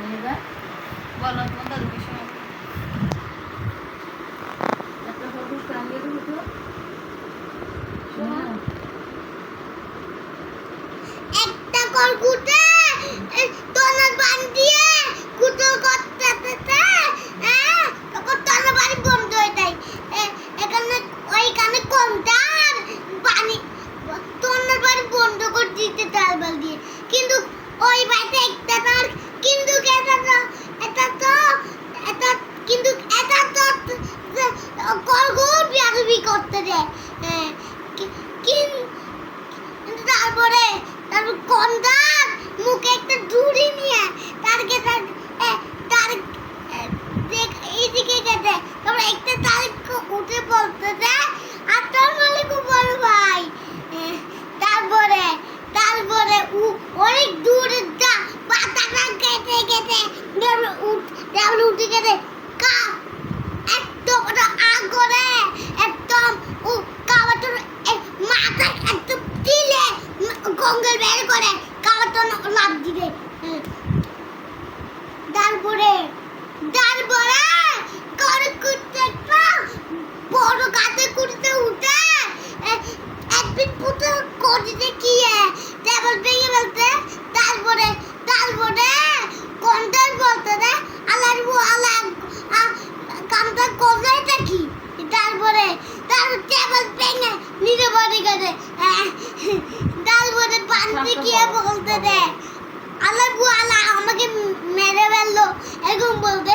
নিয়ে যা বলো তোমার দাদুকে শোনো। একটা খরগোশ টাঙিয়ে দেবো তো শোনো একটা খরগোশে তোলার বান দিয়ে কুটো করতে হ্যাঁ তখন তোলার বাড়ি বন্ধ হয়ে যায়। এখানে ওইখানে কমটার পানি তোলার বাড়ি বন্ধ করে দিতে তালবাল দিয়ে, কিন্তু ওই বাড়িতে একটা তার কিন্তু এটা তো খরগোশ বিয়াদবি করতে দেয়। তারপরে কন্দার মুখে একটা দড়ি নিয়ে এইদিকে গেছে, তারপরে একটা তারিখ উঠে বলতে দেয় আসসালামু আলাইকুম বড় ভাই। তারপরে অনেক দূরে পাতাটা কেটে উঠে গেছে একদম আগ করে একদম কাবাটোর মাথা একদম দিলে গঙ্গল বের করে কাবাটোর লাভ দিবে। তারপরে বড় গাছে কুড়িতে উঠে একদিন পুতো করিতে কি টেবিল ভেঙে ফেলতে। তারপরে কন্টার বলতে দেয় আল্লাহর আল্লাহ কামটা করলেটা কি। তারপরে টেবিল ভেঙে নিজে বাড়ি গেছে। তারপরে পান্তি গিয়ে বলতে দেয় আল্লাহ আমাকে মেরে ফেললো এরকম বলতে।